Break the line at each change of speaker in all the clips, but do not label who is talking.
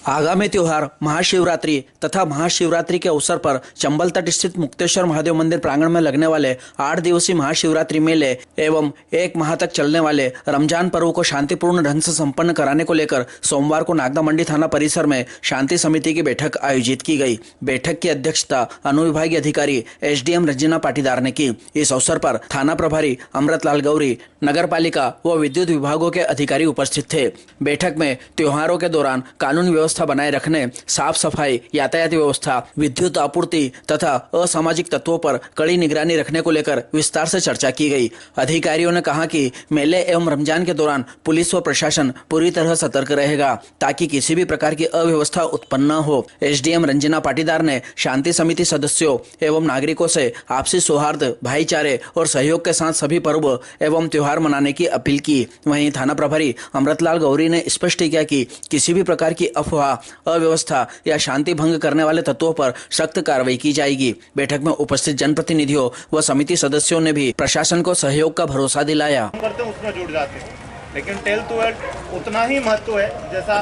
आगामी त्योहार महाशिवरात्रि तथा महाशिवरात्रि के अवसर पर चंबल तट स्थित मुक्तेश्वर महादेव मंदिर प्रांगण में लगने वाले 8 दिवसीय महाशिवरात्रि मेले एवं 1 माह तक चलने वाले रमजान पर्व को शांतिपूर्ण ढंग से संपन्न कराने को लेकर सोमवार को नागदा मंडी थाना परिसर में शांति समिति की बैठक आयोजित की गई। बैठक की अध्यक्षता अनुविभागीय अधिकारी SDM रंजना पाटीदार ने की। इस अवसर पर थाना प्रभारी अमृतलाल गौरी, नगर पालिका व विद्युत विभागों के अधिकारी उपस्थित थे। बैठक में त्योहारों के दौरान कानून व्यवस्था बनाए रखने, साफ सफाई, यातायात व्यवस्था, विद्युत आपूर्ति तथा असामाजिक तत्वों पर कड़ी निगरानी रखने को लेकर विस्तार से चर्चा की गई। अधिकारियों ने कहा कि मेले एवं रमजान के दौरान पुलिस व प्रशासन पूरी तरह सतर्क रहेगा ताकि किसी भी प्रकार की अव्यवस्था उत्पन्न न हो। SDM रंजना पाटीदार ने शांति समिति सदस्यों एवं नागरिकों से आपसी सौहार्द, भाईचारे और सहयोग के साथ सभी पर्व एवं त्योहार मनाने की अपील की। वहीं थाना प्रभारी अमृतलाल गौरी ने स्पष्ट किया कि किसी भी प्रकार की अफवाह, अव्यवस्था या शांति भंग करने वाले तत्वों पर सख्त कार्रवाई की जाएगी। बैठक में उपस्थित जनप्रतिनिधियों व समिति सदस्यों ने भी प्रशासन को सहयोग का भरोसा दिलाया।
उसमें जुड़ जाते हैं, लेकिन 12 उतना ही महत्व है जैसा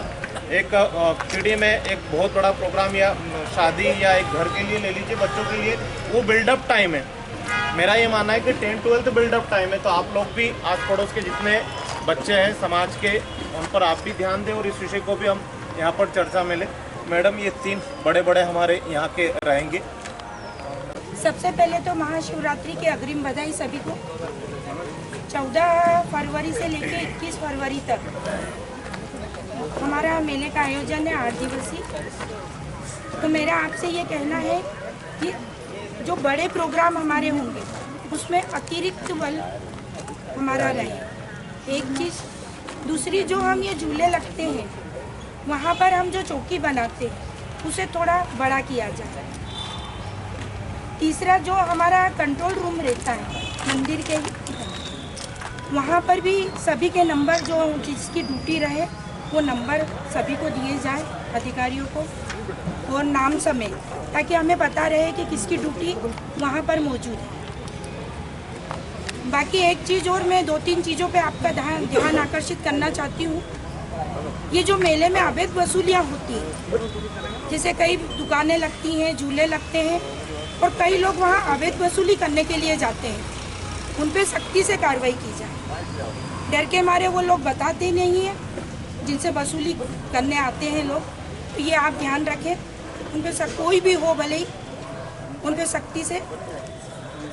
एक पीढ़ी में एक बहुत बड़ा प्रोग्राम या शादी या एक घर के लिए ले लीजिए, बच्चों के लिए वो बिल्डअप टाइम है। मेरा ये मानना है कि 10-12 बिल्डअप टाइम है, तो आप लोग भी आस पड़ोस के जितने बच्चे हैं समाज के, उन पर आप भी ध्यान दें और इस विषय को भी हम यहाँ पर चर्चा में लें। मैडम, ये 3 बड़े हमारे यहाँ के रहेंगे।
सबसे पहले तो महाशिवरात्रि की अग्रिम बधाई सभी को। 14 फरवरी से लेकर 21 फरवरी तक हमारा मेले का आयोजन है 8 दिवसीय। तो मेरा आपसे ये कहना है कि जो बड़े प्रोग्राम हमारे होंगे उसमें अतिरिक्त बल हमारा रहे। एक चीज़, दूसरी जो हम ये झूले लगते हैं वहाँ पर हम जो चौकी बनाते हैं उसे थोड़ा बड़ा किया जाए। तीसरा, जो हमारा कंट्रोल रूम रहता है मंदिर के वहाँ पर भी सभी के नंबर जो जिसकी ड्यूटी रहे वो नंबर सभी को दिए जाए, अधिकारियों को और नाम समेत, ताकि हमें पता रहे कि किसकी ड्यूटी वहाँ पर मौजूद है। बाकी एक चीज़ और, मैं 2-3 चीज़ों पे आपका ध्यान आकर्षित करना चाहती हूँ। ये जो मेले में अवैध वसूलियाँ होती हैं, जैसे कई दुकानें लगती हैं, झूले लगते हैं और कई लोग वहाँ अवैध वसूली करने के लिए जाते हैं, उन पे सख्ती से कार्रवाई की जाए। डर के मारे वो लोग बताते नहीं हैं जिनसे वसूली करने आते हैं लोग, तो ये आप ध्यान रखें, उन पे कोई भी हो भले ही उन पे सख्ती से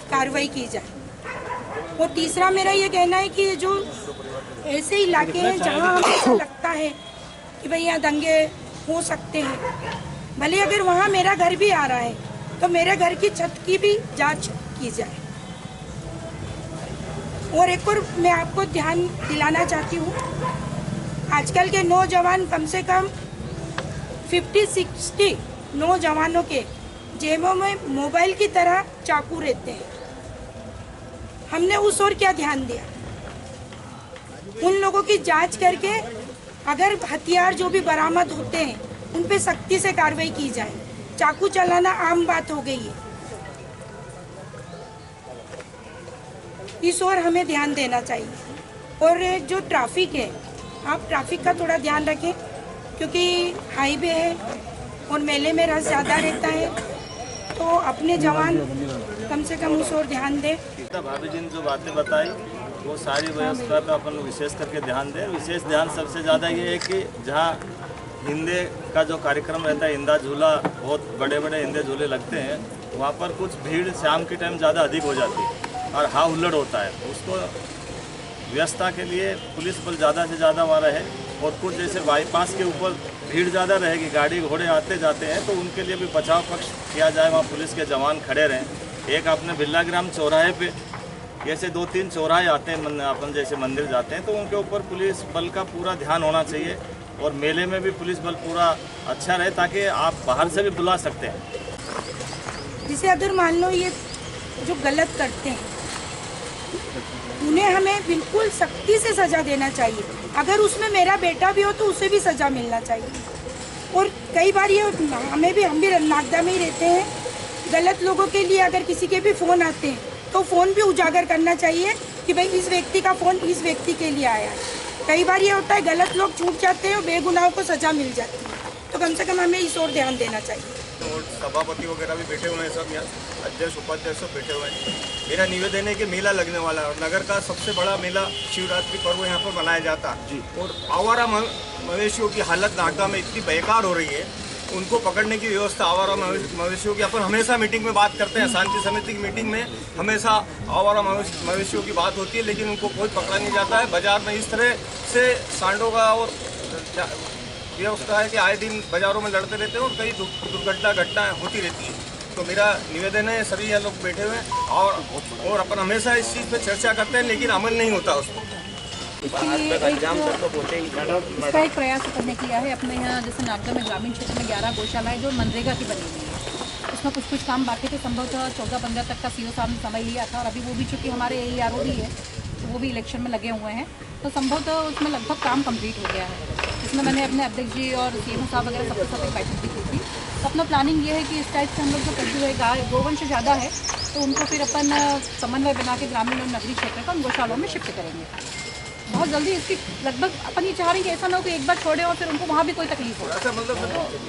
कार्रवाई की जाए। और तीसरा मेरा ये कहना है कि जो ऐसे इलाके हैं जहाँ हमें ऐसा लगता है कि भाई यहाँ दंगे हो सकते हैं, भले अगर वहाँ मेरा घर भी आ रहा है तो मेरे घर की छत की भी जांच की जाए। और एक और मैं आपको ध्यान दिलाना चाहती हूँ, आजकल के नौजवान कम से कम 50-60 नौजवानों के जेबों में मोबाइल की तरह चाकू रहते हैं। हमने उस ओर क्या ध्यान दिया? उन लोगों की जांच करके अगर हथियार जो भी बरामद होते हैं उन पे सख्ती से कार्रवाई की जाए। चाकू चलाना आम बात हो गई है, इस ओर हमें ध्यान देना चाहिए। और जो ट्रैफिक है, आप ट्रैफिक का थोड़ा ध्यान रखें, क्योंकि हाईवे है और मेले में रश ज़्यादा रहता है, तो अपने जवान कम से कम उस ओर ध्यान दें।
भाभी जी ने जो बातें बताई वो सारी व्यवस्था पे अपन लोग विशेष करके ध्यान दें। विशेष ध्यान सबसे ज़्यादा ये है कि जहाँ हिंदे का जो कार्यक्रम रहता है, हिंदा झूला, बहुत बड़े हिंदे झूले लगते हैं, वहाँ पर कुछ भीड़ शाम के टाइम ज़्यादा अधिक हो जाती है और हा हुल्लड़ होता है। उसको व्यवस्था के लिए पुलिस बल ज़्यादा से ज़्यादा वहाँ रहे। और कुछ जैसे बाईपास के ऊपर भीड़ ज़्यादा रहेगी, गाड़ी घोड़े आते जाते हैं, तो उनके लिए भी बचाव पक्ष किया जाए, वहाँ पुलिस के जवान खड़े रहें। एक आपने बिरला ग्राम चौराहे पे जैसे 2-3 चौराहे आते हैं, अपन जैसे मंदिर जाते हैं, तो उनके ऊपर पुलिस बल का पूरा ध्यान होना चाहिए। और मेले में भी पुलिस बल पूरा अच्छा रहे ताकि आप बाहर से भी बुला सकते हैं।
जैसे अगर मान लो ये जो गलत करते हैं उन्हें हमें बिल्कुल सख्ती से सज़ा देना चाहिए। अगर उसमें मेरा बेटा भी हो तो उसे भी सज़ा मिलना चाहिए। और कई बार ये हम भी नागदा में ही रहते हैं, गलत लोगों के लिए अगर किसी के भी फ़ोन आते हैं तो फ़ोन भी उजागर करना चाहिए कि भाई इस व्यक्ति का फ़ोन इस व्यक्ति के लिए आया है। कई बार ये होता है गलत लोग छूट जाते हैं और बेगुनाहों को सज़ा मिल जाती है। तो कम से कम हमें इस ओर ध्यान देना चाहिए।
और सभापति वगैरह भी बैठे हुए हैं, सब यहाँ अध्यक्ष उपाध्यक्ष सब बैठे हुए हैं। मेरा निवेदन है कि मेला लगने वाला है और नगर का सबसे बड़ा मेला शिवरात्रि पर्व यहाँ पर मनाया जाता है। और आवारा मवेशियों की हालत नागदा में इतनी बेकार हो रही है, उनको पकड़ने की व्यवस्था आवारा मवेशियों की, अपन हमेशा मीटिंग में बात करते हैं, शांति समिति की मीटिंग में हमेशा आवारा मवेशियों की बात होती है, लेकिन उनको कोई पकड़ा नहीं जाता है। बाजार में इस तरह से सांडों का और व्यवस्था है कि आए दिन बाजारों में लड़ते रहते हैं और कई घटनाएं होती रहती है। तो मेरा निवेदन है, सभी यहाँ लोग बैठे हुए हैं और अपन हमेशा इस चीज़ पे चर्चा करते हैं, लेकिन अमल नहीं होता उस पर।
इसका एक प्रयास करने किया है अपने यहाँ, जैसे नागदा में ग्रामीण क्षेत्र में 11 गौशालाएं जो मनरेगा की बनी हुई है, उसमें कुछ काम बाकी थे। संभवतः 14-15 तक का सीओ साहब ने समय लिया था और अभी वो भी चूँकि हमारे AERO भी है तो वो भी इलेक्शन में लगे हुए हैं, तो संभवतः उसमें लगभग काम कंप्लीट हो गया है। इसमें मैंने अपने अध्यक्ष जी और CMO साहब वगैरह सबके साथ एक बैठक भी की थी। तो अपना प्लानिंग ये है कि इस टाइप से हम लोग जो पशु है, गाय गोवंश ज़्यादा है तो उनको फिर अपन समन्वय बना के ग्रामीण और नगरीय क्षेत्र का उन गौशालाओं में शिफ्ट करेंगे बहुत जल्दी। इसकी लगभग अपन ये चाह रहे हैं कि ऐसा ना हो कि एक बार छोड़े और फिर उनको वहाँ भी कोई तकलीफ हो।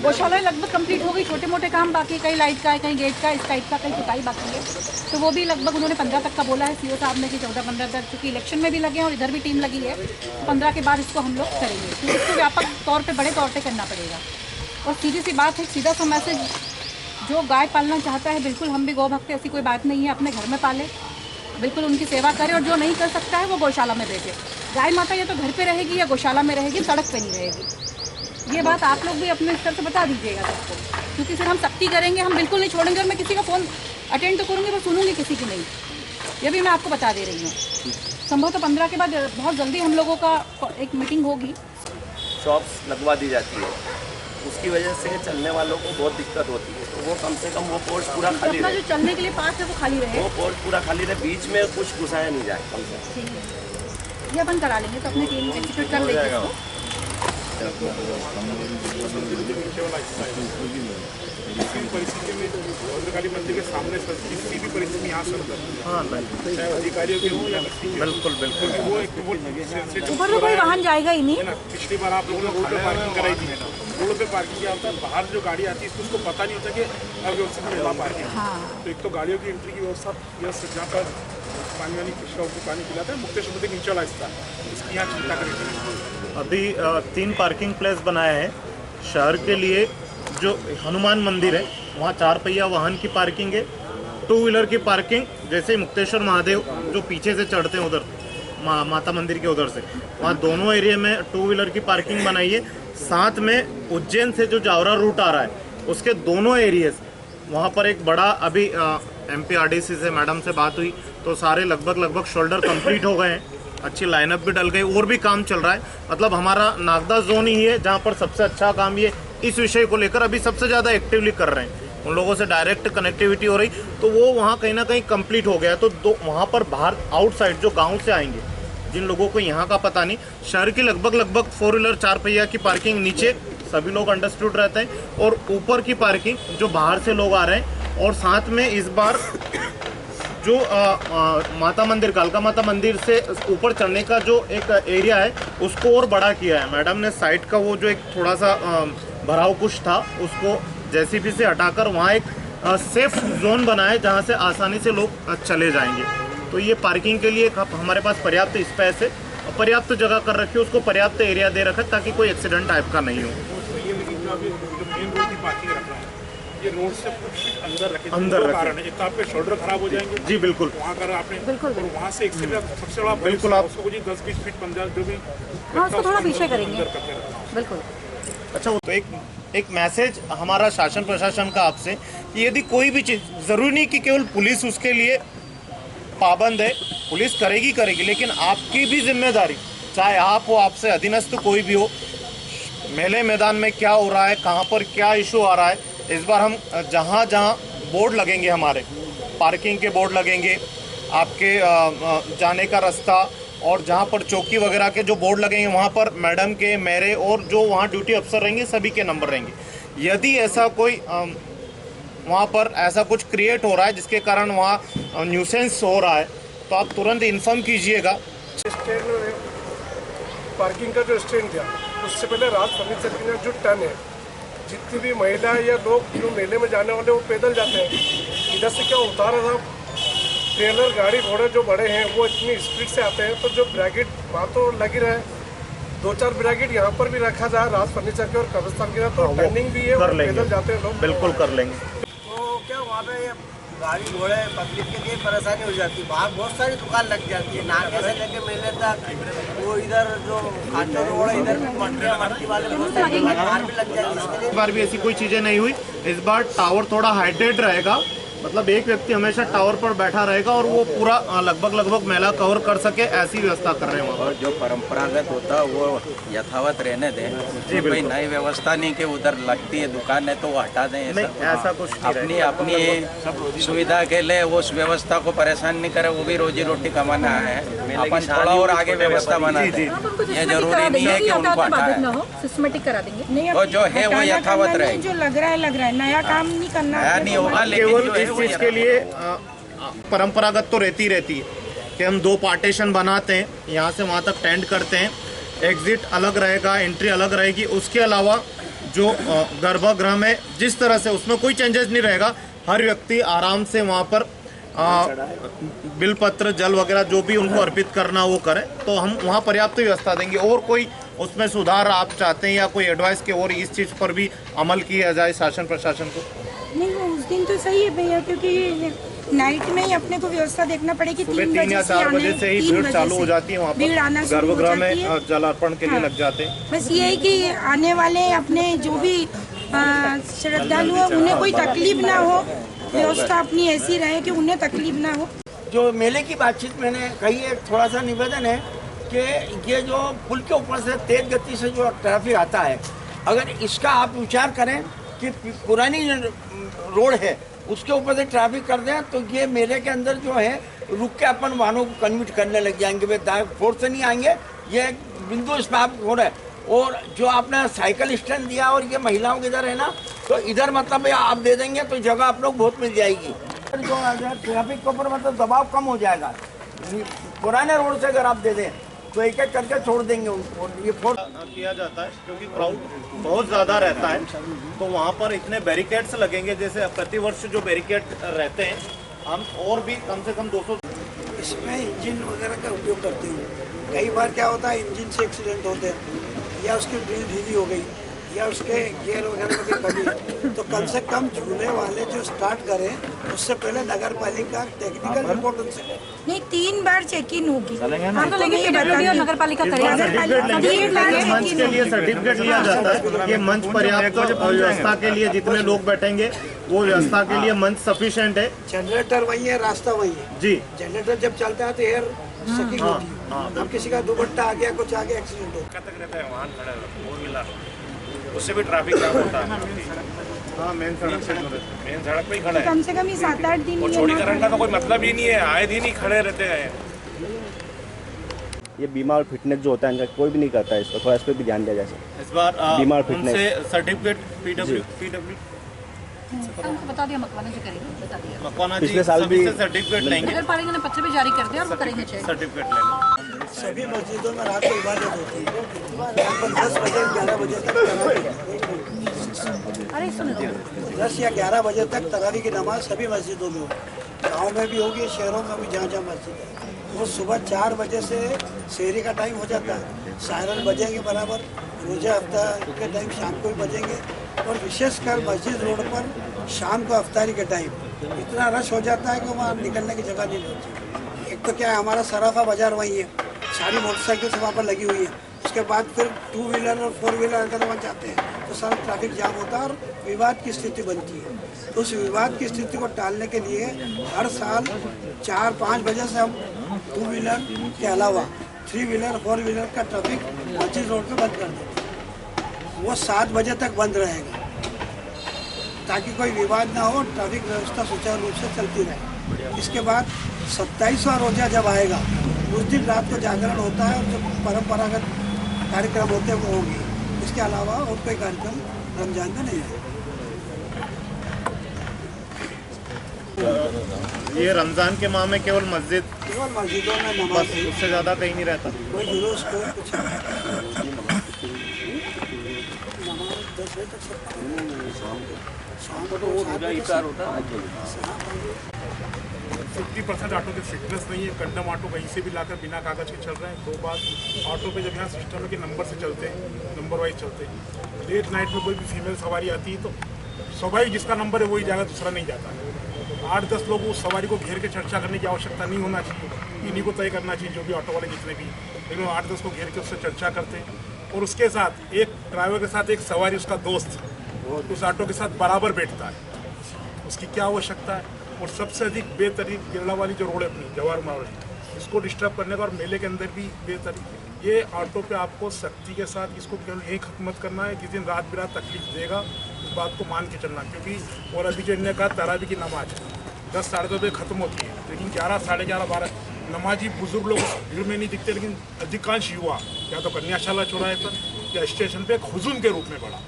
गौशालाएं लगभग कंप्लीट हो गई, छोटे मोटे काम बाकी, कहीं लाइट का है, कहीं गेट का, इस टाइप का, कहीं पुताई बाकी है, तो वो भी लगभग उन्होंने 15 तक का बोला है सीओ साहब ने कि 14-15 तक, क्योंकि इलेक्शन में भी लगे हैं और इधर भी टीम लगी है, 15 के बाद इसको हम लोग करेंगे, क्योंकि इसको व्यापक तौर पर बड़े तौर पर करना पड़ेगा। और सीधी सी बात है, सीधा सा मैसेज, जो गाय पालना चाहता है, बिल्कुल हम भी गौ भक्त, ऐसी कोई बात नहीं है, अपने घर में पाले, बिल्कुल उनकी सेवा करें, और जो नहीं कर सकता है वो गौशाला में भेजे। गाय माता या तो घर पे रहेगी या गौशाला में रहेगी, सड़क पे नहीं रहेगी। ये बात आप लोग भी अपने स्तर से बता दीजिएगा सबको, क्योंकि फिर हम सख्ती करेंगे, हम बिल्कुल नहीं छोड़ेंगे। और मैं किसी का फ़ोन अटेंड तो करूँगी, पर सुनूंगी किसी की नहीं, ये भी मैं आपको बता दे रही हूँ। संभवतः 15 के बाद बहुत जल्दी हम लोगों का एक मीटिंग होगी।
शॉप्स लगवा दी जाती है, उसकी वजह से चलने वालों को बहुत दिक्कत होती है, तो वो कम से कम वो पोर्ट पूरा खाली रहे,
जो चलने के लिए पास है वो खाली रहे,
वो पोर्ट पूरा खाली रहे, बीच में कुछ घुसाया नहीं जाए कम से कम।
ये अपन करा लेंगे, तो अपने टीम एग्जीक्यूट कर लेंगे इसको।
परिस्थिति में भद्रकाली मंदिर के सामने किसी भी परिस्थिति में यहाँ सर चाहे अधिकारियों के हो या
बिल्कुल बिल्कुल
ऊपर तो कोई वाहन जाएगा ही नहीं।
पिछली बार आप लोगों ने रोड पे पार्किंग कराई थी, रोड पे पार्किंग किया होता है, बाहर जो गाड़ी आती है उसको पता नहीं होता कि अव्यवस्थित मेला पार्किंग। तो एक तो गाड़ियों की एंट्री की व्यवस्था, जहाँ पर पानी वाली शॉप को पानी पिलाता है, मुक्तेश्वर मंदिर नीचे वाला हिस्सा, इसकी यहाँ चिंता करें।
अभी 3 पार्किंग प्लेस बनाए हैं शहर के लिए। जो हनुमान मंदिर है वहाँ 4 पहिया वाहन की पार्किंग है, 2 व्हीलर की पार्किंग, जैसे मुक्तेश्वर महादेव जो पीछे से चढ़ते हैं उधर माता मंदिर के उधर से, वहाँ दोनों एरिया में 2 व्हीलर की पार्किंग बनाई है। साथ में उज्जैन से जो जावरा रूट आ रहा है उसके दोनों एरियाज, वहाँ पर एक बड़ा अभी MPRDC से मैडम से बात हुई तो सारे लगभग शोल्डर कंप्लीट हो गए हैं, अच्छी लाइनअप भी डल गई और भी काम चल रहा है। मतलब हमारा नागदा जोन ही है जहाँ पर सबसे अच्छा काम ये इस विषय को लेकर अभी सबसे ज़्यादा एक्टिवली कर रहे हैं, उन लोगों से डायरेक्ट कनेक्टिविटी हो रही, तो वो वहाँ कहीं ना कहीं कंप्लीट हो गया। तो वहाँ पर बाहर आउटसाइड जो गांव से आएंगे, जिन लोगों को यहाँ का पता नहीं, शहर की लगभग 4 व्हीलर 4 पहिया की पार्किंग नीचे सभी लोग अंडरस्टूड रहते हैं, और ऊपर की पार्किंग जो बाहर से लोग आ रहे हैं। और साथ में इस बार जो माता मंदिर, कालका माता मंदिर से ऊपर चढ़ने का जो एक एरिया है उसको और बड़ा किया है मैडम ने। साइड का वो जो एक थोड़ा सा भराव कुछ था उसको JCB से हटाकर वहाँ एक सेफ जोन बनाया जहाँ से आसानी से लोग चले जाएंगे। तो ये पार्किंग के लिए हमारे पास पर्याप्त स्पेस है, पर्याप्त जगह कर रखी है, उसको पर्याप्त एरिया दे रखा है ताकि कोई एक्सीडेंट टाइप का नहीं हो।
ये रोड से अंदर रखे, अंदर कारण है, एक तो आपके शोल्डर खराब हो जाएंगे।
जी बिल्कुल,
वहाँ कर आपने बिल्कुल, और वहाँ से एक से सबसे बड़ा
बिल्कुल आप
उसको 10-20 फीट 15 जो भी,
हाँ उसको थोड़ा पीछे करेंगे बिल्कुल।
अच्छा, तो एक मैसेज हमारा शासन प्रशासन का आपसे कि यदि कोई भी चीज़, ज़रूरी नहीं कि केवल पुलिस उसके लिए पाबंद है, पुलिस करेगी, लेकिन आपकी भी जिम्मेदारी, चाहे आप हो, आपसे अधीनस्थ कोई भी हो, मेले मैदान में क्या हो रहा है, कहाँ पर क्या इशू आ रहा है, इस बार हम जहाँ बोर्ड लगेंगे, हमारे पार्किंग के बोर्ड लगेंगे, आपके जाने का रास्ता, और जहाँ पर चौकी वगैरह के जो बोर्ड लगेंगे वहाँ पर मैडम के, मेरे और जो वहाँ ड्यूटी अफसर रहेंगे सभी के नंबर रहेंगे। यदि ऐसा कोई वहाँ पर ऐसा कुछ क्रिएट हो रहा है जिसके कारण वहाँ न्यूसेंस हो रहा है तो आप तुरंत इन्फॉर्म कीजिएगा।
पार्किंग का जो स्टैंड था उससे पहले राज फर्नीचर की जो टन है
जितनी भी महिला या लोग जो मेले में जाने वाले वो पैदल जाते हैं। इधर से क्या होता है साहब, ट्रेलर गाड़ी घोड़े जो बड़े हैं वो इतनी स्पीड से आते हैं, तो जो ब्रैकेट वहाँ तो लगी रहे, 2-4 ब्रैकेट यहाँ पर भी रखा जाए राज फर्नीचर के और कब्रिस्तान के, तो टर्निंग भी है और पैदल जाते हैं लोग।
बिल्कुल कर लेंगे।
तो क्या वहाँ पे गाड़ी घोड़े पब्लिक के लिए परेशानी हो जाती है। बाहर बहुत सारी दुकान लग जाती है, नाके से लेके मेले तक। वो इधर जो खाटो रोड है, इधर भी मट्टी वाले बहुत सारी बाहर भी लग जाती है।
इस बार भी ऐसी कोई चीजें नहीं हुई। इस बार टावर थोड़ा हाइटेड रहेगा, मतलब एक व्यक्ति हमेशा टावर पर बैठा रहेगा और वो पूरा लगभग मेला कवर कर सके, ऐसी व्यवस्था कर रहे हैं वहाँ।
और जो परंपरागत होता है वो यथावत रहने दें।
जी,
कोई नई व्यवस्था नहीं कि उधर लगती है दुकान है तो वो हटा दें।
नहीं, ऐसा कुछ नहीं।
अपनी सुविधा के लिए उस व्यवस्था को परेशान नहीं करे, वो भी रोजी रोटी कमाना है। अपन थोड़ा और आगे व्यवस्था बना दें, ये जरूरी नहीं है कि उनको हटाए।
सिस्टमेटिक करा देंगे,
वो जो है वो यथावत रहेगी।
जो लग रहा है नया काम नहीं करना,
नया नहीं होगा,
केवल इस चीज के लिए परंपरागत तो रहती है कि हम 2 पार्टीशन बनाते हैं, यहाँ से वहाँ तक टेंट करते हैं, एग्जिट अलग रहेगा, एंट्री अलग रहेगी। उसके अलावा जो गर्भगृह में जिस तरह से उसमें कोई चेंजेस नहीं रहेगा। हर व्यक्ति आराम से वहाँ पर बिलपत्र जल वगैरह जो भी उनको अर्पित करना वो करें, तो हम वहाँ पर्याप्त व्यवस्था देंगे। और कोई उसमें सुधार आप चाहते हैं या कोई एडवाइस के और इस चीज़ पर भी अमल किया जाए शासन प्रशासन को?
नहीं, वो उस दिन तो सही है भैया, क्योंकि नाइट में ही अपने को व्यवस्था देखना पड़ेगी।
3 या 4 बजे से ही भीड़ चालू हो जाती है वहाँ पर, गर्भगृह में जल अर्पण के लिए लग जाते हैं।
बस ये है कि आने वाले अपने जो भी श्रद्धालु है उन्हें कोई तकलीफ ना हो, व्यवस्था अपनी ऐसी रहे कि उन्हें तकलीफ ना हो।
जो मेले की बातचीत मैंने कही है, थोड़ा सा निवेदन है कि ये जो पुल के ऊपर से तेज गति से जो ट्रैफिक आता है, अगर इसका आप विचार करें कि पुरानी रोड है उसके ऊपर से ट्रैफिक कर दें, तो ये मेले के अंदर जो है रुक के अपन वाहनों को कन्वर्ट करने लग जाएंगे। वे दाएं फोर से नहीं आएंगे, ये एक बिंदु इस पर आप हो रहा है। और जो आपने साइकिल स्टैंड दिया और ये महिलाओं के इधर है ना, तो इधर मतलब आप दे देंगे तो जगह आप लोग बहुत मिल जाएगी। जो ट्रैफिक के ऊपर मतलब दबाव कम हो जाएगा। पुराने रोड से अगर आप दे दें तो एक एक करके छोड़ देंगे उनको। ये फोर्स
किया जाता है क्योंकि क्राउड बहुत ज़्यादा रहता है, तो वहाँ पर इतने बैरिकेड्स लगेंगे। जैसे प्रतिवर्ष जो बैरिकेड रहते हैं, हम और भी कम से कम 200
इसमें इंजन वगैरह का उपयोग करते हैं। कई बार क्या होता है इंजन से एक्सीडेंट होते हैं, या उसकी ड्रिल ढीली हो गई, या उसके गियर वगैरह में कोई कमी है, तो कम से कम झूले वाले जो स्टार्ट करें उससे पहले नगर पालिका टेक्निकल रिपोर्ट उनसे
नहीं 3 बार चेक इन होगी।
नगर पालिका
मंच के लिए सर्टिफिकेट लिया जाता है। ये मंच पर्याप्त व्यवस्था के लिए जितने लोग बैठेंगे वो व्यवस्था के लिए मंच सफिशिएंट है।
जनरेटर वही है, रास्ता वही है
जी।
जनरेटर जब चलता है तो एयर सकिंग होती है। अब किसी का दुपट्टा आ गया, कुछ आ गया, एक्सीडेंट हो
रहता है, वाहन खड़े फोर व्हीलर, उससे भी ट्रैफिक जाम होता है।
हाँ, मेन सड़क
पे ही खड़ा है।
कम से कम 7-8 दिन
और चौड़ीकरण का तो कोई मतलब ही नहीं है, आए दिन ही खड़े रहते हैं।
ये बीमा और फिटनेस जो होता है इनका कोई भी नहीं करता है, इसको थोड़ा इस पर भी ध्यान दिया जाए।
इस बार
बीमा और फिटनेस
सर्टिफिकेट पीडब्ल्यू
बता दिया, मकवाना जी करेंगे, बता दिया।
मकवाना
पिछले साल भी
सर्टिफिकेट लेंगे,
नगर पालिका ने पत्र भी जारी कर दिया और वो करेंगे चेक।
सर्टिफिकेट लेंगे।
सभी मस्जिदों में रात को इबादत होती है, लगभग 10 बजे 11 बजे तक तरावी।
अरे सुन लो,
10 या 11 बजे तक तरावी की नमाज सभी मस्जिदों में होगी। गाँव में भी होगी, शहरों में भी, जहाँ जहाँ मस्जिद है। वो सुबह 4 बजे से शहरी का टाइम हो जाता है, सायरन बजेंगे बराबर, रोजा हफ्ता के टाइम शाम को भी बजेंगे। और विशेषकर मस्जिद रोड पर शाम को अफ्तारी के टाइम इतना रश हो जाता है कि वहाँ निकलने की जगह नहीं होती। एक तो क्या है, हमारा सराफा बाजार वहीं है, सारी मोटरसाइकिल वहाँ पर लगी हुई है। उसके बाद फिर 2 व्हीलर और 4 व्हीलर अगर वहाँ जाते हैं तो सारा ट्रैफिक जाम होता है और विवाद की स्थिति बनती है। तो उस विवाद की स्थिति को टालने के लिए हर साल 4-5 बजे से हम 2 व्हीलर के अलावा 3 व्हीलर 4 व्हीलर का ट्रैफिक मस्जिद रोड पर बंद कर देते हैं। वो 7 बजे तक बंद रहेगा ताकि कोई विवाद ना हो, ट्रैफिक व्यवस्था सुचारू रूप से चलती रहे। इसके बाद 27वां रोजा जब आएगा उस दिन रात को जागरण होता है और जो परंपरागत कार्यक्रम होते हैं वो होंगे। इसके अलावा और कोई कार्यक्रम रमजान में नहीं है।
ये रमजान के माह में केवल
मस्जिदों में नमाज,
उससे ज़्यादा कहीं नहीं रहता।
कोई जुलूस, कोई कुछ 10 बजे तक सब शाम को
तो वो पूरा इकार होता है।
50% ऑटो की फिटनेस नहीं है। कंडम ऑटो कहीं से भी लाकर बिना कागज के चल रहे हैं। 2 बात, ऑटो पे जब यहाँ सिस्टम है कि नंबर से चलते हैं, नंबर वाइज चलते हैं। लेट नाइट में कोई भी फीमेल सवारी आती है तो स्वाभाविक जिसका नंबर है वही जाएगा, दूसरा नहीं जाता है। 8-10 लोग उस सवारी को घेर के चर्चा करने की आवश्यकता नहीं होना चाहिए। इन्हीं को तय करना चाहिए, जो भी ऑटो वाले जितने भी, लेकिन 8-10 को घेर के उससे चर्चा करते हैं। और उसके साथ एक ड्राइवर के साथ एक सवारी, उसका दोस्त उस ऑटो के साथ बराबर बैठता है। उसकी क्या आवश्यकता है? और सबसे अधिक बेतरीक केरला वाली जो रोड है अपनी जवाहर मार्ग, इसको डिस्टर्ब करने का, और मेले के अंदर भी बेतरीक। ये ऑटो पे आपको सख्ती के साथ इसको केवल यही खत्म मत करना है, किसी दिन रात बिरात तकलीफ देगा, इस बात को मान के चलना। क्योंकि और अभी जो इन्होंने कहा तरावी की नमाज 10 साढ़े 10 बजे खत्म होती है, लेकिन 11 साढ़े 11 12 नमाजी बुजुर्ग लोग भीड़ में नहीं दिखते, लेकिन अधिकांश युवा या तो कन्याशाला चौराहे पर या स्टेशन पे एक हुजूम के रूप में बढ़ा,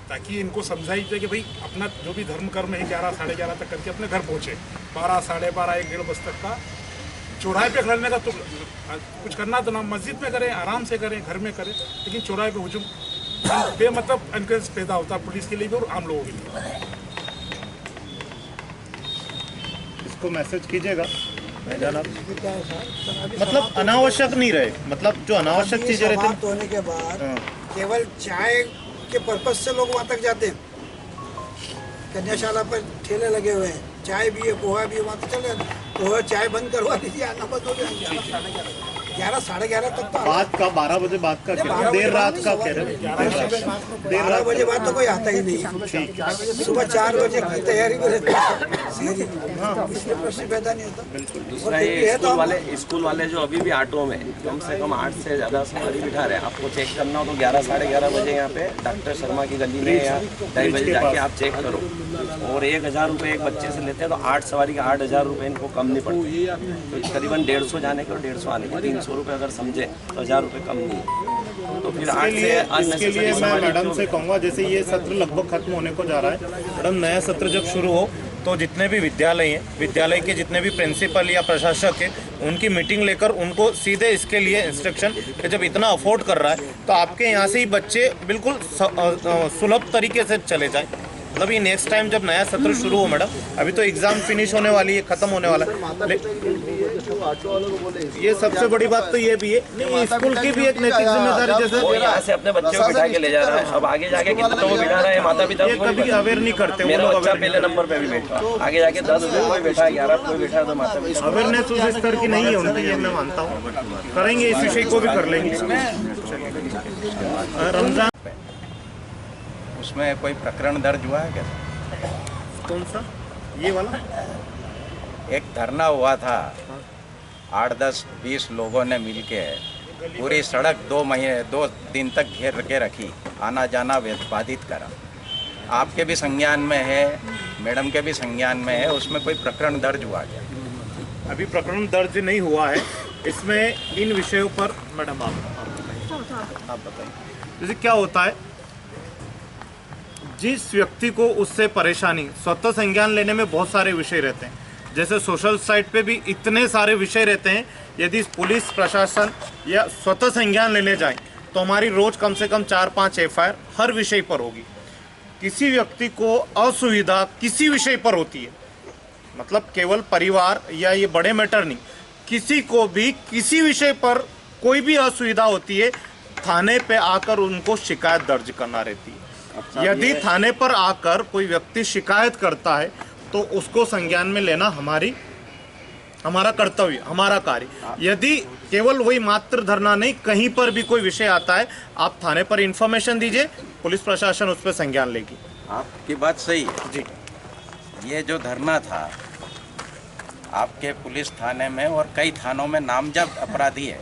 ताकि इनको समझाई जाए कि भाई अपना जो भी धर्म कर्म है 11 साढ़े 11 तक करके अपने घर पहुँचे। 12 साढ़े 12 1 डेढ़ बजे तक का चौराहे पे खड़ने का तो कुछ करना तो ना मस्जिद में करें, आराम से करें, घर में करें, लेकिन चौराहे पे हुजूम बेमतलब एनकरेज पैदा होता है पुलिस के लिए भी और आम लोगों के लिए।
इसको मैसेज कीजिएगा मतलब अनावश्यक नहीं रहे, मतलब जो अनावश्यक चीजें रहती हैं
होने के बाद केवल चाय के पर्पज से लोग वहाँ तक जाते हैं। कन्याशाला पर ठेले लगे हुए हैं, चाय भी है, पोहा भी है, वहाँ तक चले पोहा चाय बंद करवा दीजिए, आना बंद हो गया। 11 साढ़े 11 तक तो
बात का 12 बजे बात का देर रात का कह रहे हैं।
12 बजे बाद तो कोई आता ही नहीं। सुबह 4 बजे की तैयारी में रहती है, इसलिए प्रश्न पैदा नहीं होता।
दूसरा ये स्कूल वाले जो अभी भी ऑटो में कम से कम 8 से ज़्यादा सवारी बिठा रहे हैं, आपको चेक करना हो तो 11 साढ़े 11 बजे यहाँ पे डॉक्टर शर्मा की गली में या 2:30 बजे जाके आप चेक करो। और 1000 रुपये एक बच्चे से लेते हैं, तो 8 सवारी का 8000 रुपये इनको कम नहीं पड़ते। तो करीबन 150 जाने के और 150 आने के, 300 रुपये अगर समझे तो 1000 रुपये कम नहीं है। तो फिर
इसके लिए मैं मैडम से कहूँगा, जैसे ये सत्र लगभग खत्म होने को जा रहा है, मैडम नया सत्र जब शुरू हो तो जितने भी विद्यालय हैं, विद्यालय के जितने भी प्रिंसिपल या प्रशासक हैं, उनकी मीटिंग लेकर उनको सीधे इसके लिए इंस्ट्रक्शन कि जब इतना अफोर्ड कर रहा है तो आपके यहाँ से ही बच्चे बिल्कुल सुलभ तरीके से चले जाए। मतलब ये नेक्स्ट टाइम जब नया सत्र शुरू हो मैडम, अभी तो एग्जाम फिनिश होने वाली है, खत्म होने वाला है, ये सबसे बड़ी बात तो ये भी है, नहीं स्कूल की भी एक नैतिक जिम्मेदारी, जैसे
वो यहाँ से अपने बच्चे को बिठा के ले जा रहा है, अब आगे जाके कितना वो बिठा रहा है माता पिता
ये कभी अवेयर नहीं करते।
मेरा बच्चा पहले नंबर पे भी बैठा, आगे जाके 10 कोई बैठा, 11 कोई बैठा, तो माता पिता
अवेयरनेस उस स्तर की नहीं है उनकी, ये मैं मानता हूँ। करेंगे, इस विषय को भी कर लेंगे। रमजान
उसमें कोई प्रकरण दर्ज हुआ है क्या?
कौन सा? ये वाला
एक धरना हुआ था, 8, 10, 20 लोगों ने मिलके पूरी सड़क 2 दिन तक घेर के रखी, आना जाना बाधित करा। आपके भी संज्ञान में है, मैडम के भी संज्ञान में है, उसमें कोई प्रकरण दर्ज हुआ क्या?
अभी प्रकरण दर्ज नहीं हुआ है। इसमें इन विषयों पर मैडम आप बताइए। जैसे क्या होता है, जिस व्यक्ति को उससे परेशानी, स्वतः संज्ञान लेने में बहुत सारे विषय रहते हैं। जैसे सोशल साइट पे भी इतने सारे विषय रहते हैं, यदि पुलिस प्रशासन या स्वतः संज्ञान लेने जाए तो हमारी रोज कम से कम 4-5 FIR हर विषय पर होगी। किसी व्यक्ति को असुविधा किसी विषय पर होती है, मतलब केवल परिवार या ये बड़े मैटर नहीं, किसी को भी किसी विषय पर कोई भी असुविधा होती है, थाने पे आकर उनको शिकायत दर्ज करना रहती है। यदि थाने पर आकर कोई व्यक्ति शिकायत करता है तो उसको संज्ञान में लेना हमारा कर्तव्य, हमारा कार्य। यदि केवल वही मात्र धरना नहीं, कहीं पर भी कोई विषय आता है, आप थाने पर इंफॉर्मेशन दीजिए, पुलिस प्रशासन उस पर संज्ञान लेगी।
आपकी बात सही है
जी।
ये जो धरना था आपके पुलिस थाने में और कई थानों में नामजद अपराधी है,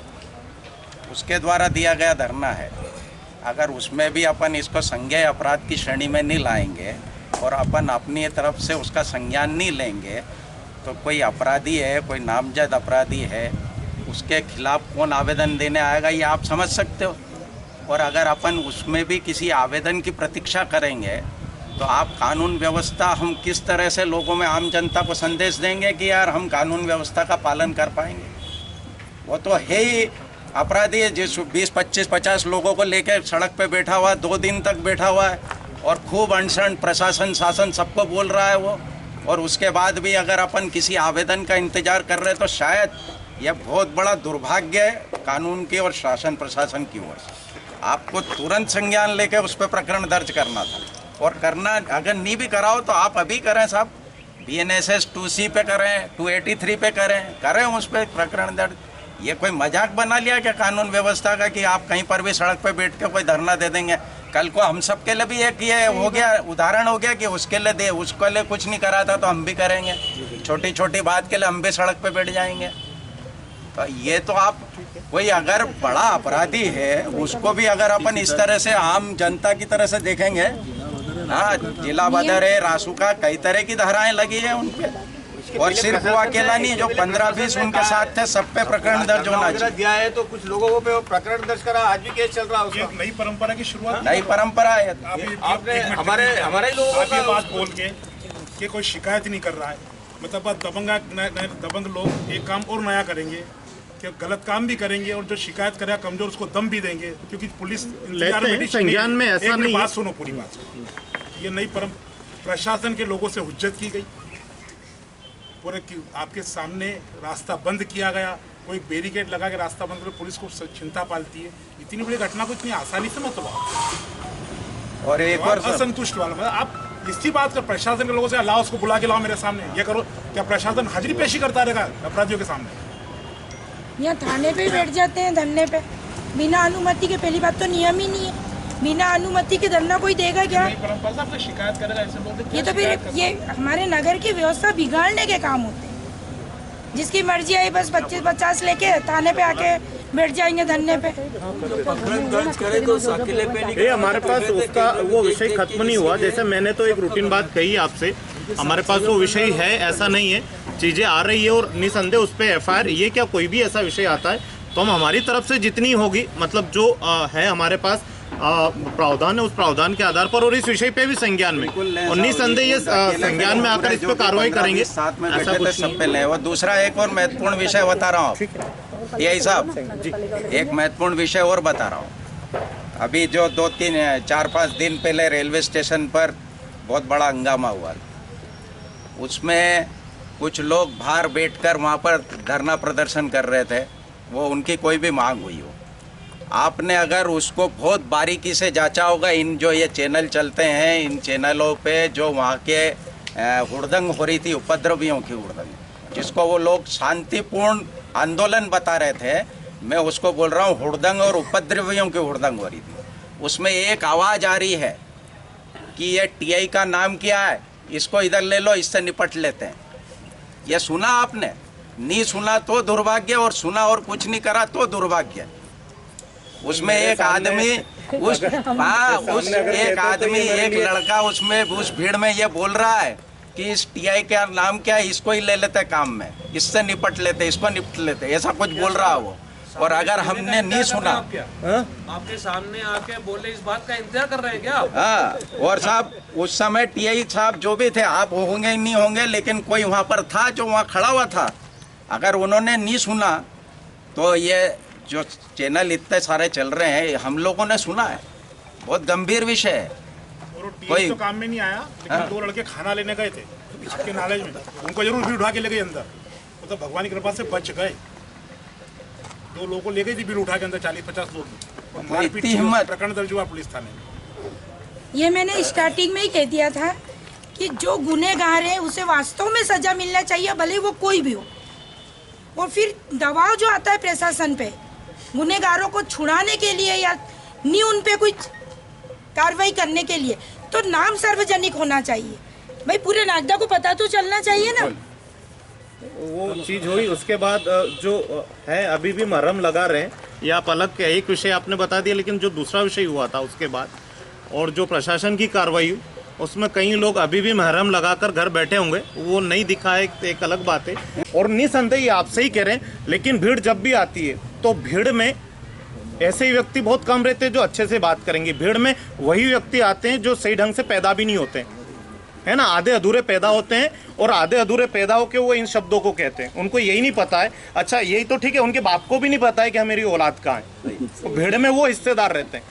उसके द्वारा दिया गया धरना है। अगर उसमें भी अपन इसको संज्ञेय अपराध की श्रेणी में नहीं लाएंगे और अपन अपनी तरफ से उसका संज्ञान नहीं लेंगे, तो कोई अपराधी है, कोई नामजद अपराधी है, उसके खिलाफ कौन आवेदन देने आएगा, ये आप समझ सकते हो। और अगर अपन उसमें भी किसी आवेदन की प्रतीक्षा करेंगे तो आप कानून व्यवस्था, हम किस तरह से लोगों में, आम जनता को संदेश देंगे कि यार हम कानून व्यवस्था का पालन कर पाएंगे? वो तो है ही अपराधी है जिस 20-25-50 लोगों को लेकर सड़क पे बैठा हुआ है, 2 दिन तक बैठा हुआ है और खूब अनशन प्रशासन शासन सबको बोल रहा है वो। और उसके बाद भी अगर अपन किसी आवेदन का इंतजार कर रहे तो शायद यह बहुत बड़ा दुर्भाग्य है कानून की और शासन प्रशासन की ओर से। आपको तुरंत संज्ञान लेके उस पर प्रकरण दर्ज करना था और करना, अगर नहीं भी कराओ तो आप अभी करें साहब, BNSS 2C पे करें, 283 पे करें उस पर प्रकरण दर्ज। ये कोई मजाक बना लिया क्या कानून व्यवस्था का कि आप कहीं पर भी सड़क पे बैठ के कोई धरना दे देंगे? कल को हम सब के लिए भी एक ये हो गया, उदाहरण हो गया कि उसके लिए दे, उसके लिए कुछ नहीं करा था तो हम भी करेंगे, छोटी छोटी बात के लिए हम भी सड़क पे बैठ जाएंगे। तो ये तो आप कोई अगर बड़ा अपराधी है उसको भी अगर अपन इस तरह से आम जनता की तरह से देखेंगे, हाँ, जिला बदर है, रासुका, कई तरह की धाराएं लगी है उन पे, और सिर्फ वो अकेला नहीं, जो 15-20 उनके साथ थे सब पे प्रकरण दर्ज होना चाहिए।
दिया है तो कुछ लोगों पे प्रकरण दर्ज करा, आज भी केस चल रहा है उसका।
नई परंपरा की शुरुआत,
नई परंपरा है।
आपने हमारे लोगों
को बात बोल के कि कोई शिकायत नहीं कर रहा है, मतलब दबंग लोग एक काम और नया करेंगे कि गलत काम भी करेंगे और जो शिकायत करेगा कमजोर उसको दम भी देंगे, क्योंकि पुलिस
संज्ञान में ऐसा नहीं।
बात सुनो, पूरी बात, ये नई प्रशासन के लोगों से हुज्जत की गई, पूरे आपके सामने रास्ता बंद किया गया, कोई बैरिकेड लगा के रास्ता बंद कर, पुलिस को चिंता पालती है। इतनी बड़ी घटना को इतनी आसानी से मत लो।
और एक और
असंतुष्ट वाला मतलब आप इसी बात का प्रशासन के लोगों से लाओ, उसको बुला के लाओ मेरे सामने, ये करो। क्या प्रशासन हाजिरी पेशी करता रहेगा अपराधियों के सामने?
यहाँ थाने पे बैठ जाते हैं धरने पे बिना अनुमति के। पहली बात तो नियम ही नहीं है, बिना अनुमति के धरना कोई देगा क्या?
शिकायत करेगा ऐसे लोग।
ये तो फिर ये हमारे नगर की व्यवस्था बिगाड़ने के काम होते हैं। जिसकी मर्जी आई बस 25-50 लेके थाने पे आके बैठ जाएंगे धरने पे।
ये हमारे पास उसका वो विषय खत्म नहीं हुआ। जैसे मैंने तो एक रूटीन बात कही आपसे, हमारे पास वो विषय है ऐसा नहीं है, चीजें आ रही है और निसंदेह उस पर FIR, ये क्या कोई भी ऐसा विषय आता है तो हम हमारी तरफ से जितनी होगी, मतलब जो है हमारे पास प्रावधान है, उस प्रावधान के आधार पर और इस विषय पे भी संज्ञान में और निसंदेह ये संज्ञान में आकर इस पर कार्रवाई करेंगे।
साथ में बैठे थे सब पहले। और दूसरा एक और महत्वपूर्ण विषय बता रहा हूँ, यही साहब एक महत्वपूर्ण विषय और बता रहा हूँ। अभी जो 2-3-4-5 दिन पहले रेलवे स्टेशन पर बहुत बड़ा हंगामा हुआ, उसमें कुछ लोग बाहर बैठकर वहाँ पर धरना प्रदर्शन कर रहे थे, वो उनकी कोई भी मांग हुई हो, आपने अगर उसको बहुत बारीकी से जांचा होगा, इन जो ये चैनल चलते हैं, इन चैनलों पे जो वहाँ के हुड़दंग हो रही थी, उपद्रवियों की हुड़दंग, जिसको वो लोग शांतिपूर्ण आंदोलन बता रहे थे, मैं उसको बोल रहा हूँ हुड़दंग और उपद्रवियों की हुड़दंग हो रही थी। उसमें एक आवाज़ आ रही है कि ये TI का नाम क्या है, इसको इधर ले लो, इससे निपट लेते हैं। ये सुना आपने? नहीं सुना तो दुर्भाग्य, और सुना और कुछ नहीं करा तो दुर्भाग्य। उसमें एक आदमी एक लड़का उसमें उस भीड़ में ये बोल रहा है कि इस TI का नाम क्या है, इसको ही ले लेते काम में, इससे निपट लेते, इसको निपट लेते, ऐसा कुछ बोल रहा है वो। और अगर हमने नहीं सुना,
आपके सामने आके बोले, इस बात का इंतजार कर रहे हैं क्या?
हाँ, और साहब उस समय TI साहब जो भी थे, आप होंगे नहीं होंगे, लेकिन कोई वहाँ पर था जो वहाँ खड़ा हुआ था। अगर उन्होंने नहीं सुना तो ये जो चैनल इतने सारे चल रहे हैं, हम लोगों ने सुना है, बहुत गंभीर विषय है।
कोई तो काम में नहीं आया, लेकिन 2 लड़के खाना लेने गए थे इसके नॉलेज में, उनको जरूर भी उठा के ले गए अंदर, तो भगवान की कृपा से बच गए। 2 लोगों को ले गई थी बिल उठा के अंदर, 40-50 लोग,
हिम्मत।
प्रकरण दर्ज हुआ पुलिस थाने में।
ये मैंने स्टार्टिंग में ही कह दिया था कि जो गुनहगार है उसे वास्तव में सजा मिलना चाहिए, भले वो कोई भी हो। और फिर दबाव जो आता है प्रशासन पे गुनहगारों को छुड़ाने के लिए या नहीं उन पे कुछ कार्रवाई करने के लिए, तो नाम सार्वजनिक होना चाहिए भाई, पूरे नागदा को पता तो चलना चाहिए ना।
वो चीज हुई, उसके बाद जो है अभी भी मरहम लगा रहे हैं, या आप अलग के एक विषय आपने बता दिया, लेकिन जो दूसरा विषय हुआ था उसके बाद और जो प्रशासन की कार्रवाई हुई, उसमें कई लोग अभी भी महरम लगाकर घर बैठे होंगे, वो नहीं दिखा है, एक अलग बात है। और निसंदेह आपसे ही कह रहे हैं, लेकिन भीड़ जब भी आती है तो भीड़ में ऐसे ही व्यक्ति बहुत कम रहते हैं जो अच्छे से बात करेंगे। भीड़ में वही व्यक्ति आते हैं जो सही ढंग से पैदा भी नहीं होते, है ना, आधे अधूरे पैदा होते हैं और आधे अधूरे पैदा होकर वो इन शब्दों को कहते हैं। उनको यही नहीं पता है, अच्छा यही तो ठीक है, उनके बाप को भी नहीं पता है कि मेरी औलाद कहाँ है। तो भीड़ में वो हिस्सेदार रहते हैं,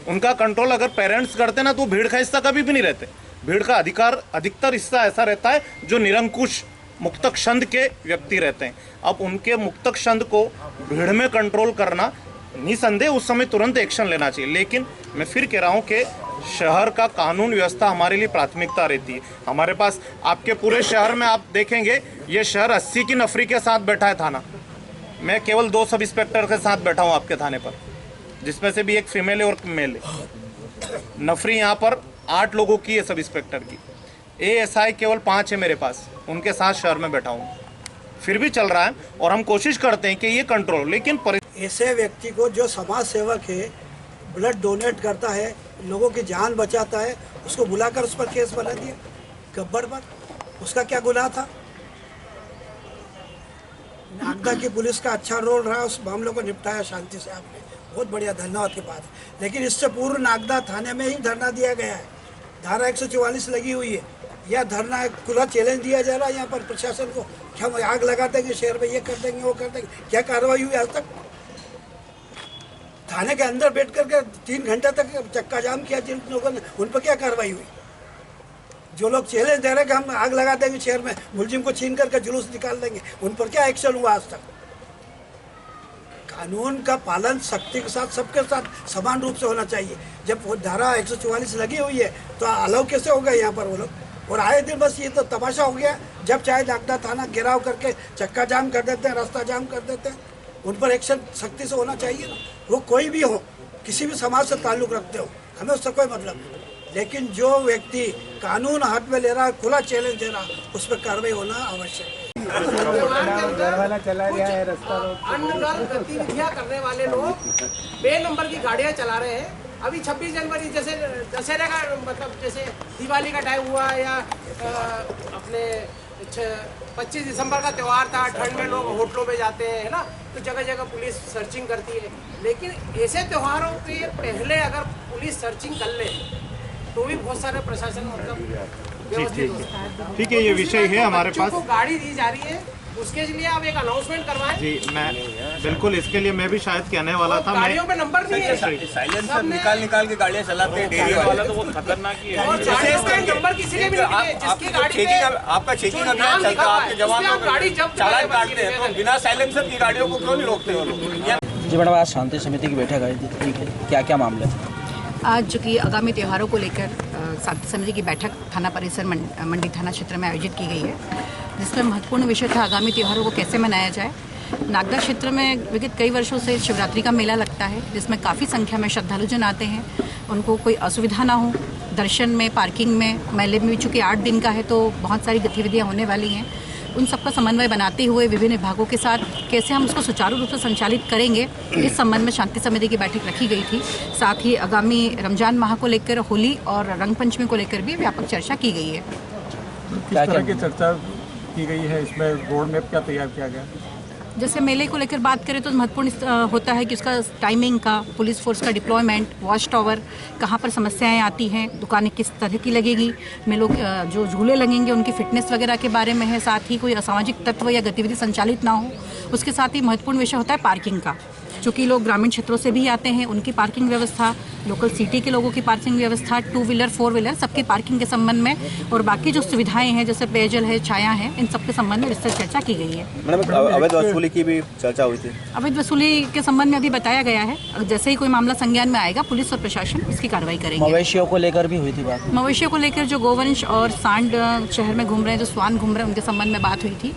उनका कंट्रोल अगर पेरेंट्स करते ना तो भीड़ का हिस्सा कभी भी नहीं रहते। भीड़ का अधिकतर हिस्सा ऐसा रहता है जो निरंकुश मुक्तकछंद के व्यक्ति रहते हैं। अब उनके मुक्तकछंद को भीड़ में कंट्रोल करना निसंदेह उस समय तुरंत एक्शन लेना चाहिए। लेकिन मैं फिर कह रहा हूँ कि शहर का कानून व्यवस्था हमारे लिए प्राथमिकता रहती है। हमारे पास आपके पूरे शहर में आप देखेंगे ये शहर 80 की नफरी के साथ बैठा है थाना। मैं केवल 2 सब इंस्पेक्टर के साथ बैठा हूँ आपके थाने पर, जिसमें से भी एक फीमेल है और मेल है। नफरी यहाँ पर 8 लोगों की है सब इंस्पेक्टर की। ASI केवल 5 है मेरे पास, उनके साथ शहर में बैठा हूँ। फिर भी चल रहा है और हम कोशिश करते हैं कि ये कंट्रोल, लेकिन
ऐसे व्यक्ति को जो समाज सेवक है, ब्लड डोनेट करता है, लोगों की जान बचाता है, उसको बुलाकर उस पर केस बना दिया गब्बर पर। उसका क्या गुनाह था? नागदा की पुलिस का अच्छा रोल रहा, उस मामले को निपटाया शांति से आपने, बहुत बढ़िया, धन्यवाद के बात। लेकिन इससे पूर्व नागदा थाने में ही धरना दिया गया है, धारा 144 लगी हुई है। यह धरना खुला चैलेंज दिया जा रहा है यहाँ पर प्रशासन को कि हम आग लगा देंगे शहर में, ये कर देंगे, वो कर देंगे। क्या कार्रवाई हुई आज तक? थाने के अंदर बैठ करके 3 घंटे तक चक्का जाम किया जिन लोगों ने, उन पर क्या कार्रवाई हुई? जो लोग चैलेंज दे रहे हैं कि हम आग लगा देंगे शहर में, मुलजिम को छीन करके जुलूस निकाल देंगे, उन पर क्या एक्शन हुआ आज तक? कानून का पालन सख्ती के साथ सबके साथ समान रूप से होना चाहिए। जब वो धारा 144 लगी हुई है तो अलाउ कैसे हो गया यहाँ पर वो लोग? और आए दिन बस ये तो तमाशा हो गया, जब चाहे नागदा थाना घेराव करके चक्का जाम कर देते हैं, रास्ता जाम कर देते हैं। उन पर एक्शन सख्ती से होना चाहिए ना, वो कोई भी हो, किसी भी समाज से ताल्लुक़ रखते हो, हमें उससे कोई मतलब नहीं। लेकिन जो व्यक्ति कानून हाथ में ले रहा है, खुला चैलेंज दे रहा, उस पर कार्रवाई होना आवश्यक है।
चला गया है रास्ता, अनलॉ गतिविधियाँ करने वाले लोग बे नंबर की गाड़ियाँ चला रहे हैं। अभी 26 जनवरी जैसे दशहरे का मतलब जैसे दिवाली का टाइम हुआ या अपने 25 दिसंबर का त्यौहार था, ठंड में लोग होटलों में जाते हैं, है ना, तो जगह जगह पुलिस सर्चिंग करती है। लेकिन ऐसे त्योहारों के पहले अगर पुलिस सर्चिंग कर ले तो भी बहुत सारे प्रशासन मतलब व्यवस्थित होता है।
ठीक है, ये विषय है हमारे पास।
गाड़ी दी जा रही है, उसके लिए आप एक अनाउंसमेंट करवाएं।
जी, मैं बिल्कुल इसके लिए मैं भी शायद कहने वाला था।
गाड़ियों पे नंबर नहीं है,
साइलेंसर निकाल के गाड़ियां चलाते हैं डेरी वाला, तो वो खतरनाक ही है।
और नंबर किसी ने भी जिसकी गाड़ी पे
आपका चेकिंग अभियान चलता है, आपके जवानों
गाड़ी जब
चालान काटते हैं, तो बिना साइलेंसर की गाड़ियों को क्यों नहीं रोकते वो लोग?
जी मैडम, आज शांति समिति की बैठक आई थी, ठीक है, क्या क्या मामले थे?
आज जो कि आगामी त्योहारों को लेकर शांति समिति की बैठक थाना परिसर मंडी थाना क्षेत्र में आयोजित की गई है, जिसमें महत्वपूर्ण विषय था आगामी त्योहारों को कैसे मनाया जाए। नागदा क्षेत्र में विगत कई वर्षों से शिवरात्रि का मेला लगता है, जिसमें काफ़ी संख्या में श्रद्धालुजन आते हैं, उनको कोई असुविधा ना हो दर्शन में, पार्किंग में। मेले में भी चूँकि 8 दिन का है तो बहुत सारी गतिविधियाँ होने वाली हैं, उन सबका समन्वय बनाते हुए विभिन्न विभागों के साथ कैसे हम उसको सुचारू रूप से संचालित करेंगे, इस संबंध में शांति समिति की बैठक रखी गई थी। साथ ही आगामी रमजान माह को लेकर, होली और रंग पंचमी को लेकर भी व्यापक चर्चा की गई है।
किस तरह की चर्चा की गई है, इसमें रोड मैप क्या तैयार किया गया?
जैसे मेले को लेकर बात करें तो महत्वपूर्ण होता है कि उसका टाइमिंग का, पुलिस फोर्स का डिप्लॉयमेंट, वॉच टावर, कहाँ पर समस्याएं आती हैं, दुकानें किस तरह की लगेगी, मेलों जो झूले लगेंगे उनकी फिटनेस वगैरह के बारे में है। साथ ही कोई असामाजिक तत्व या गतिविधि संचालित ना हो। उसके साथ ही महत्वपूर्ण विषय होता है पार्किंग का, चूँकि लोग ग्रामीण क्षेत्रों से भी आते हैं, उनकी पार्किंग व्यवस्था, लोकल सिटी के लोगों की पार्किंग व्यवस्था, 2 व्हीलर 4 व्हीलर सबकी पार्किंग के संबंध में, और बाकी जो सुविधाएं हैं जैसे पेयजल है, छाया है, इन सब के संबंध में विस्तृत चर्चा की गई है।
मैडम, अवैध वसूली की भी चर्चा हुई थी।
अवैध वसूली के संबंध में अभी बताया गया है, जैसे ही कोई मामला संज्ञान में आएगा पुलिस और प्रशासन इसकी कार्रवाई करेंगे।
मवेशियों को लेकर भी हुई थी बात।
मवेशियों को लेकर जो गोवंश और सांड शहर में घूम रहे हैं, जो स्वान घूम रहे हैं, उनके संबंध में बात हुई थी।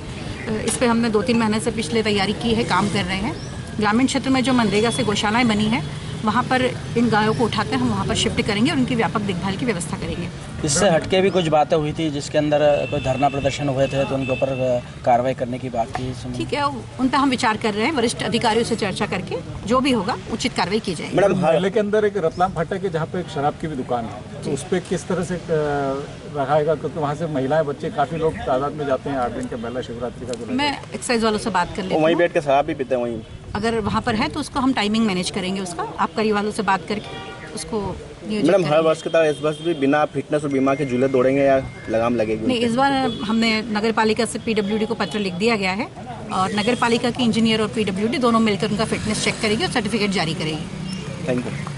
इस पर हमने 2-3 महीने से पिछले तैयारी की है, काम कर रहे हैं। ग्रामीण क्षेत्र में जो मनरेगा से गौशालाएं बनी हैं, वहाँ पर इन गायों को उठाकर हम वहाँ पर शिफ्ट करेंगे और उनकी व्यापक देखभाल की व्यवस्था करेंगे।
इससे हटके भी कुछ बातें हुई थी जिसके अंदर कोई धरना प्रदर्शन हुए थे तो उनके ऊपर कार्रवाई करने की बात थी।
ठीक है, उन पर हम विचार कर रहे हैं, वरिष्ठ अधिकारियों से चर्चा करके जो भी होगा उचित कार्रवाई की जाएगी।
मैडम, मेले के अंदर एक रतलाम फाटक है जहाँ पे एक शराब की भी दुकान है, तो उस पर किस तरह से रखाएगा? क्योंकि वहाँ से महिलाएं, बच्चे, काफ़ी लोग तादाद में जाते हैं 8 दिन का मेला शिवरात्रि का।
मैं एक्साइज वालों से बात कर लेती हूँ,
वहीं बैठ के शराब भी पीते हैं वहीं।
अगर वहाँ पर है तो उसको हम टाइमिंग मैनेज करेंगे उसका, आबकारी वालों से बात करके उसको नियोजित
मैडम हर
करेंगे।
वर्ष की तरह इस वर्ष भी बिना फिटनेस और बीमा के झूले दौड़ेंगे या लगाम लगेगी?
नहीं, इस बार हमने नगर पालिका से PWD को पत्र लिख दिया गया है और नगर पालिका की इंजीनियर और PWD दोनों मिलकर उनका फिटनेस चेक करेगी और सर्टिफिकेट जारी करेगी।
Thank you.